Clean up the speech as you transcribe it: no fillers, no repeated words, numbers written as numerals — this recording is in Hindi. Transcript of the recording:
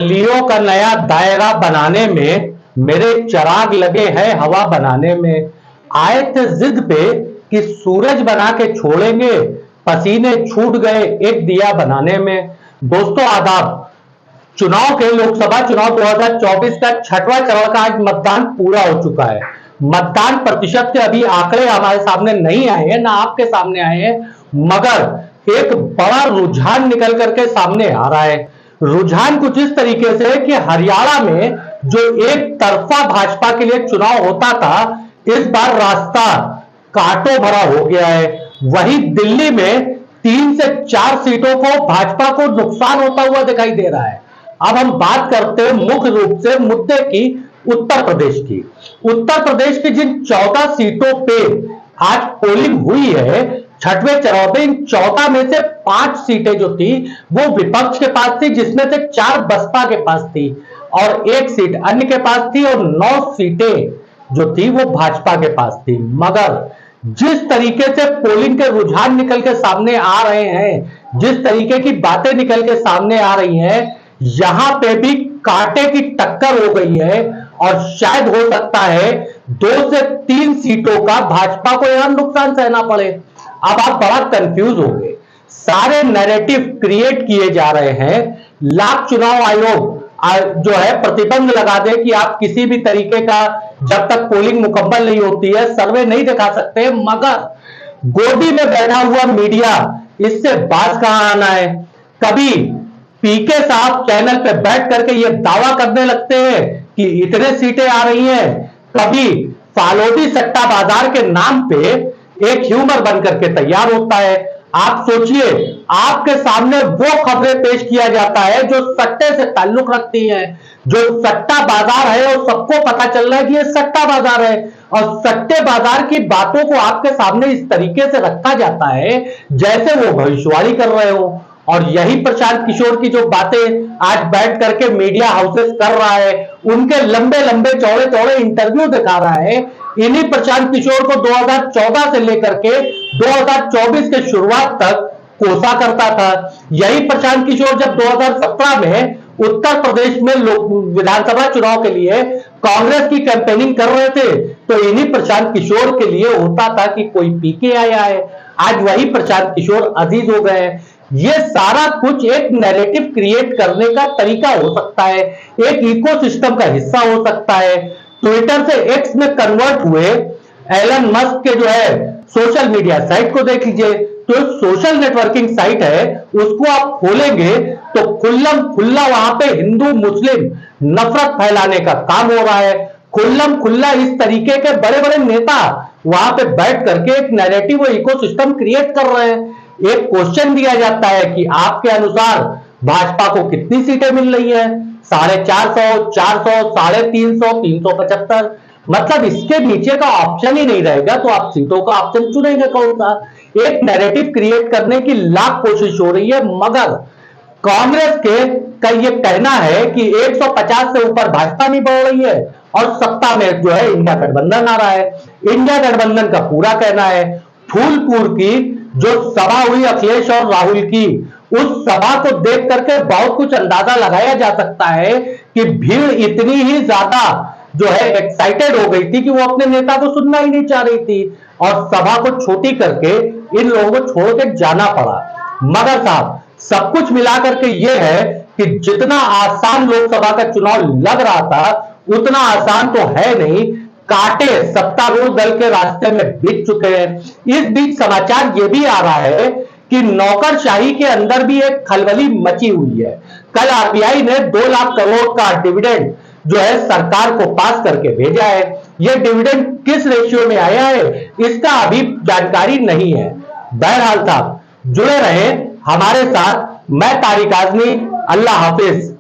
लियो का नया दायरा बनाने में मेरे चिराग लगे हैं हवा बनाने में। आए थे जिद पे कि सूरज बना के छोड़ेंगे, पसीने छूट गए एक दिया बनाने में। दोस्तों आदाब। चुनाव के लोकसभा चुनाव 2024 का छठवां चरण का आज मतदान पूरा हो चुका है। मतदान प्रतिशत के अभी आंकड़े हमारे सामने नहीं आए हैं, ना आपके सामने आए हैं, मगर एक बड़ा रुझान निकल करके सामने आ रहा है। रुझान कुछ इस तरीके से कि हरियाणा में जो एक तरफा भाजपा के लिए चुनाव होता था, इस बार रास्ता कांटों भरा हो गया है। वहीं दिल्ली में 3 से 4 सीटों को भाजपा को नुकसान होता हुआ दिखाई दे रहा है। अब हम बात करते हैं मुख्य रूप से मुद्दे की, उत्तर प्रदेश की। उत्तर प्रदेश की जिन 14 सीटों पे आज पोलिंग हुई है छठवें चरण में, इन 14 में से 5 सीटें जो थी वो विपक्ष के पास थी, जिसमें से 4 बसपा के पास थी और 1 सीट अन्य के पास थी, और 9 सीटें जो थी वो भाजपा के पास थी। मगर जिस तरीके से पोलिंग के रुझान निकल के सामने आ रहे हैं, जिस तरीके की बातें निकल के सामने आ रही हैं, यहां पे भी कांटे की टक्कर हो गई है और शायद हो सकता है 2 से 3 सीटों का भाजपा को यहां नुकसान सहना पड़े। अब आप बड़ा कंफ्यूज हो गए। सारे नैरेटिव क्रिएट किए जा रहे हैं। लाख चुनाव आयोग जो है प्रतिबंध लगा दे कि आप किसी भी तरीके का, जब तक पोलिंग मुकम्मल नहीं होती है, सर्वे नहीं दिखा सकते। मगर गोदी में बैठा हुआ मीडिया, इससे बात कहां आना है। कभी पीके साहब चैनल पे बैठ करके ये दावा करने लगते हैं कि इतने सीटें आ रही हैं, कभी फालोदी सट्टा बाजार के नाम पे एक ह्यूमर बन करके तैयार होता है। आप सोचिए, आपके सामने वो खबरें पेश किया जाता है जो सट्टे से ताल्लुक रखती हैं। जो सट्टा बाजार है वो सबको पता चल रहा है कि ये सट्टा बाजार है, और सट्टे बाजार की बातों को आपके सामने इस तरीके से रखा जाता है जैसे वो भविष्यवाणी कर रहे हो। और यही प्रशांत किशोर की जो बातें आज बैठ करके मीडिया हाउसेस कर रहा है, उनके लंबे लंबे चौड़े चौड़े इंटरव्यू दिखा रहा है। इन्हीं प्रशांत किशोर को 2014 से लेकर के 2024 के शुरुआत तक कोसा करता था। यही प्रशांत किशोर जब 2017 में उत्तर प्रदेश में विधानसभा चुनाव के लिए कांग्रेस की कैंपेनिंग कर रहे थे, तो इन्हीं प्रशांत किशोर के लिए होता था कि कोई पीके आया है। आज वही प्रशांत किशोर अजीज हो गए हैं। ये सारा कुछ एक नैरेटिव क्रिएट करने का तरीका हो सकता है, एक इकोसिस्टम का हिस्सा हो सकता है। ट्विटर से एक्स में कन्वर्ट हुए एलन मस्क के जो है सोशल मीडिया साइट को देख लीजिए। तो सोशल नेटवर्किंग साइट है, उसको आप खोलेंगे तो खुल्लम खुल्ला वहां पे हिंदू मुस्लिम नफरत फैलाने का काम हो रहा है। खुल्लम खुल्ला इस तरीके के बड़े बड़े नेता वहां पे बैठ करके एक नैरेटिव और इकोसिस्टम क्रिएट कर रहे हैं। एक क्वेश्चन दिया जाता है कि आपके अनुसार भाजपा को कितनी सीटें मिल रही है? 450, 400, 350, 375। मतलब इसके नीचे का ऑप्शन ही नहीं रहेगा, तो आप सीटों का ऑप्शन चुनेंगे कौन सा? एक नैरेटिव क्रिएट करने की लाख कोशिश हो रही है। मगर कांग्रेस के का ये कहना है कि 150 से ऊपर भाजपा नहीं बढ़ रही है और सत्ता में जो है इंडिया गठबंधन आ रहा है। इंडिया गठबंधन का पूरा कहना है। फूलपुर की जो सभा हुई अखिलेश और राहुल की, उस सभा को देख करके बहुत कुछ अंदाजा लगाया जा सकता है कि भीड़ इतनी ही ज्यादा जो है एक्साइटेड हो गई थी कि वो अपने नेता को सुनना ही नहीं चाह रही थी, और सभा को छोटी करके इन लोगों को छोड़ के जाना पड़ा। मगर साहब, सब कुछ मिला करके ये है कि जितना आसान लोकसभा का चुनाव लग रहा था, उतना आसान तो है नहीं। कांटे सत्तारूढ़ दल के रास्ते में बिछ चुके हैं। इस बीच समाचार यह भी आ रहा है कि नौकरशाही के अंदर भी एक खलबली मची हुई है। कल आरबीआई ने 2 लाख करोड़ का डिविडेंड जो है सरकार को पास करके भेजा है। यह डिविडेंड किस रेशियो में आया है, इसका अभी जानकारी नहीं है। बहरहाल साहब, जुड़े रहे हमारे साथ। मैं तारिक आजमी। अल्लाह हाफिज।